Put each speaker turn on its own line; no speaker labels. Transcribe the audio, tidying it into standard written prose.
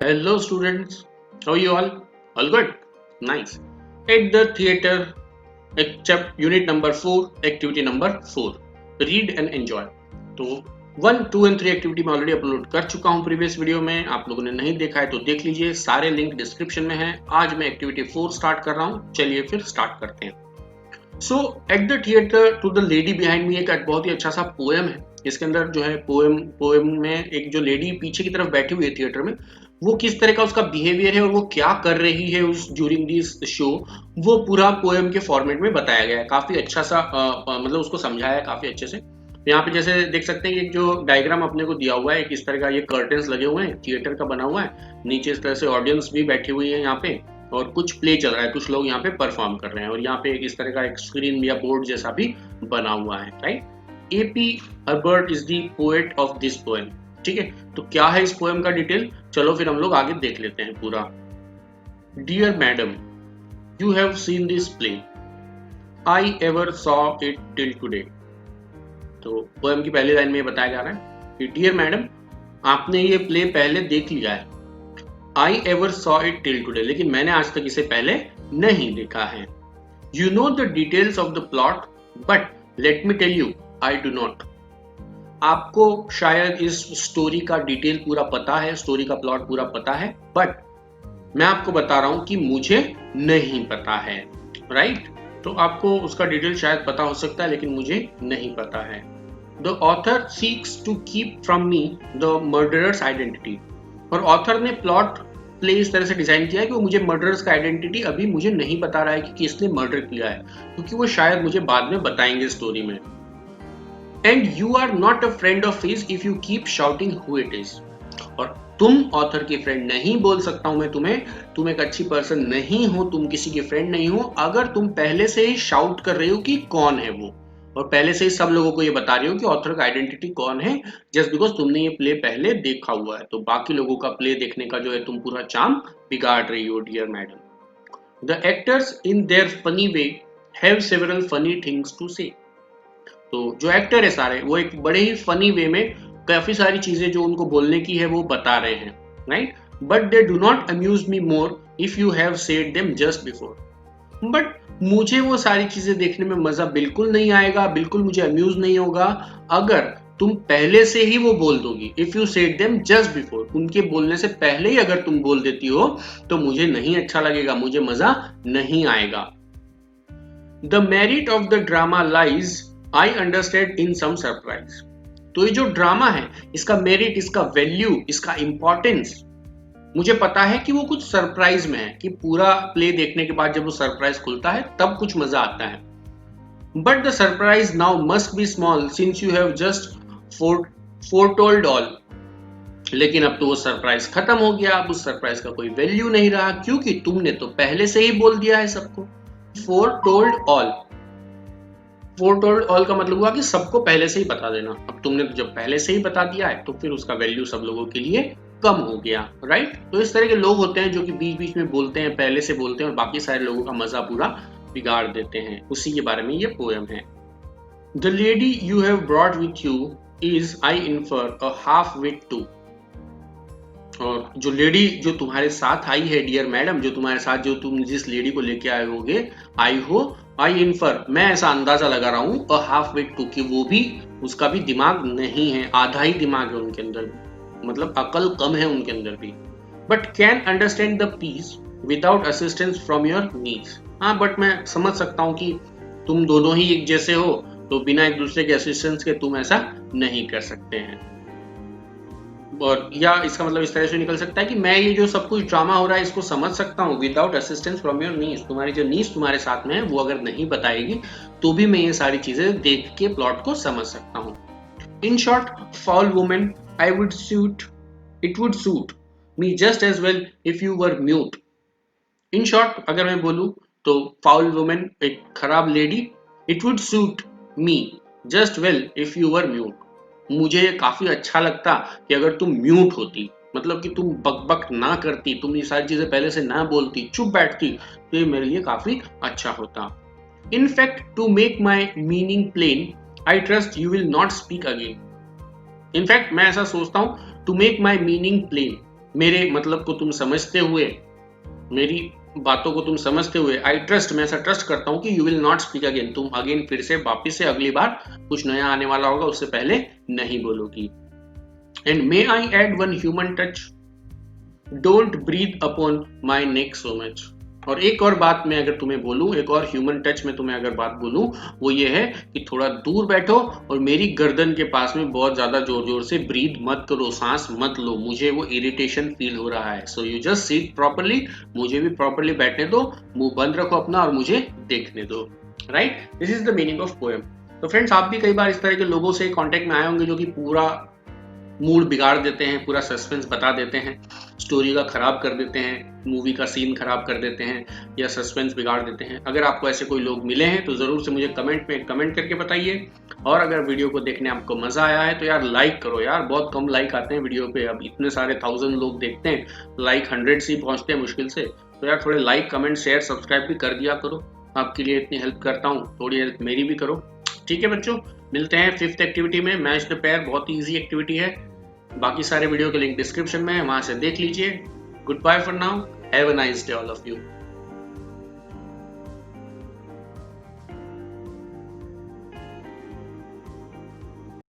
Hello students, how are you all? All good? Nice. At the theater, except unit number 4, activity number 4. Read and enjoy. तो 1, 2 and 3 activity मैं already upload कर चुका हूँ previous video में. आप लोगों ने नहीं देखा है तो देख लीजिए, सारे लिंक डिस्क्रिप्शन में है. आज मैं एक्टिविटी 4 स्टार्ट कर रहा हूँ. चलिए फिर स्टार्ट करते हैं. So at the theatre to the lady behind me, एक बहुत ही अच्छा सा पोएम है. इसके अंदर जो है पोएम में एक जो लेडी पीछे की तरफ बैठी हुई है थिएटर में, वो किस तरह का उसका बिहेवियर है और वो क्या कर रही है उस ड्यूरिंग दिस शो, वो पूरा पोएम के फॉर्मेट में बताया गया है. काफी अच्छा सा मतलब उसको समझाया है काफी अच्छे से. यहाँ पे जैसे देख सकते हैं, एक जो डायग्राम अपने को दिया हुआ है, किस तरह का ये कर्टेन्स लगे हुए हैं, थिएटर का बना हुआ है. नीचे इस तरह से ऑडियंस भी बैठी हुई है यहाँ पे, और कुछ प्ले चल रहा है, कुछ लोग यहाँ पे परफॉर्म कर रहे हैं, और यहाँ पे इस तरह का एक स्क्रीन या बोर्ड जैसा भी बना हुआ है. Right. AP Herbert is the poet of this poem. ठीक है, तो क्या है इस पोएम का डिटेल, चलो फिर हम लोग आगे देख लेते हैं पूरा. Dear madam, you have seen this play, I ever saw it till today. तो पोएम की पहली लाइन में बताया जा रहा है कि डियर मैडम, आपने ये प्ले पहले देख लिया है. I ever saw it till today, लेकिन मैंने आज तक इसे पहले नहीं देखा है. You know the details of the plot, but let me tell you, I do not. आपको शायद इस स्टोरी का डिटेल पूरा पता है, स्टोरी का प्लॉट पूरा पता है, बट मैं आपको बता रहा हूं कि मुझे नहीं पता है. राइट. तो आपको उसका डिटेल शायद पता हो सकता है, लेकिन मुझे नहीं पता है. The author seeks to keep from me the murderer's identity. और ऑथर ने प्लॉट प्ले इस तरह से डिजाइन किया है कि वो मुझे मर्डरर्स का आइडेंटिटी अभी मुझे नहीं बता रहा है कि किसने मर्डर किया है, क्योंकि वो शायद मुझे बाद में बताएंगे स्टोरी में. And you are not a friend of his if you keep shouting who it is. और तुम ऑथर की फ्रेंड नहीं बोल सकता हूं मैं तुम्हें, तुम एक अच्छी पर्सन नहीं हो, तुम किसी की फ्रेंड नहीं हो अगर तुम पहले से ही शाउट कर रहे हो कि कौन है वो, और पहले से ही सब लोगों को ये बता रही हो कि ऑथर का आइडेंटिटी कौन है, जस्ट बिकॉज तुमने ये प्ले पहले देखा हुआ है. तो बाकी लोगों का प्ले देखने का जो है तुम पूरा चार्म बिगाड़ रही हो dear madam. The actors in their funny way have several funny things to say. तो जो एक्टर है सारे, वो एक बड़े ही फनी वे में काफी सारी चीजें जो उनको बोलने की है वो बता रहे हैं. Right. But they do not amuse me more if you have said them just before. But मुझे वो सारी चीजें देखने में मजा बिल्कुल नहीं आएगा, बिल्कुल मुझे अम्यूज नहीं होगा अगर तुम पहले से ही वो बोल दोगी. If you said them just before, उनके बोलने से पहले ही अगर तुम बोल देती हो तो मुझे नहीं अच्छा लगेगा, मुझे मजा नहीं आएगा. The merit of the drama lies I understand in some surprise. तो ये जो ड्रामा है, इसका मेरिट, इसका वैल्यू, इसका इंपॉर्टेंस मुझे पता है कि वो कुछ सरप्राइज में है, कि पूरा प्ले देखने के बाद जब वो सरप्राइज खुलता है तब कुछ मजा आता है. But the surprise now must be small since you have just foretold all. लेकिन अब तो वो सरप्राइज खत्म हो गया, अब उस सरप्राइज का कोई वैल्यू नहीं रहा, क्योंकि तुमने तो पहले से ही बोल दिया है सबको. फोरटोल्ड ऑल, फोरटोल्ड ऑल का मतलब हुआ कि सबको पहले से ही बता देना. अब तुमने तो जब पहले से ही बता दिया है तो फिर उसका वैल्यू सब लोगों के लिए कम हो गया. राइट. तो इस तरह के लोग होते हैं जो कि बीच बीच में बोलते हैं, पहले से बोलते हैं और बाकी सारे लोगों का मजा पूरा बिगाड़ देते हैं. उसी के बारे में ये पोएम है. The lady you have brought with you is I infer a half wit too. और जो लेडी जो तुम्हारे साथ आई है डियर मैडम, जो तुम्हारे साथ जो तुम जिस लेडी को लेके आए होगे, आई इन्फर, मैं ऐसा अंदाजा लगा रहा हूं, अ हाफ विट टू, कि वो भी, उसका भी दिमाग नहीं है, आधा ही दिमाग है उनके अंदर, मतलब अकल कम है उनके अंदर भी. But can understand the piece without assistance from your knees. हाँ, बट मैं समझ सकता हूँ कि तुम दोनों ही एक जैसे हो, तो बिना एक दूसरे के असिस्टेंस के तुम ऐसा नहीं कर सकते हैं. और या इसका मतलब इस तरह से निकल सकता है कि मैं ये जो सब कुछ ड्रामा हो रहा है इसको समझ सकता हूँ विदाउट असिस्टेंस फ्रॉम योर नीज. तुम्हारी जो नीज तुम्हारे साथ में है वो अगर नहीं बताएगी तो भी मैं ये सारी चीजें देख के प्लॉट को समझ सकता हूँ. In short, foul women, I would suit, it would suit me just as well if you were mute. In short, अगर मैं बोलूँ तो फाउल वुमेन, एक खराब lady, it would suit me just well if you were mute. मुझे ये काफी अच्छा लगता कि अगर तुम म्यूट होती, मतलब कि तुम बकबक ना करती, तुम ये सारी चीजें पहले से ना बोलती, चुप बैठती, तो ये मेरे लिए काफी अच्छा होता. In fact, to make my meaning plain, I trust you will not speak again. In fact मैं ऐसा सोचता हूं, to make my meaning plain, मेरे मतलब को तुम समझते हुए, मेरी बातों को तुम समझते हुए, आई ट्रस्ट, मैं ऐसा ट्रस्ट करता हूँ कि you will not speak again, तुम अगेन फिर से वापिस से अगली बार कुछ नया आने वाला होगा उससे पहले नहीं बोलोगी। And may I add one human touch, don't breathe upon my neck so much. और एक और बात मैं अगर तुम्हें बोलूं, एक और ह्यूमन टच में तुम्हें अगर बात बोलूं, वो ये है कि थोड़ा दूर बैठो और मेरी गर्दन के पास में बहुत ज्यादा जोर जोर से ब्रीथ मत करो, सांस मत लो, मुझे वो इरिटेशन फील हो रहा है। So you just seat properly, मुझे भी प्रॉपरली बैठने दो, मुंह बंद रखो अपना और मुझे देखने दो। Right, this is the meaning of poem. तो फ्रेंड्स, आप भी कई बार इस तरह के लोगों से कांटेक्ट में आए होंगे जो कि पूरा मूड बिगाड़ देते हैं, पूरा सस्पेंस बता देते हैं, स्टोरी का खराब कर देते हैं, मूवी का सीन खराब कर देते हैं या सस्पेंस बिगाड़ देते हैं। अगर आपको ऐसे कोई लोग मिले हैं तो जरूर से मुझे कमेंट में कमेंट करके बताइए। और अगर वीडियो को देखने आपको मजा आया है तो यार लाइक करो यार, बहुत कम लाइक आते हैं वीडियो पे, अब इतने सारे 1000 लोग देखते हैं, लाइक 100 से ही पहुंचते हैं मुश्किल से। तो यार थोड़े लाइक, कमेंट, शेयर, सब्सक्राइब भी कर दिया करो, आपके लिए इतनी हेल्प करता हूँ, थोड़ी हेल्प मेरी भी करो। ठीक है बच्चों, मिलते हैं 5th एक्टिविटी में, मैच द पेयर, बहुत ही ईजी एक्टिविटी है। बाकी सारे वीडियो के लिंक डिस्क्रिप्शन में है, वहां से देख लीजिए। Goodbye for now, have a nice day all of you.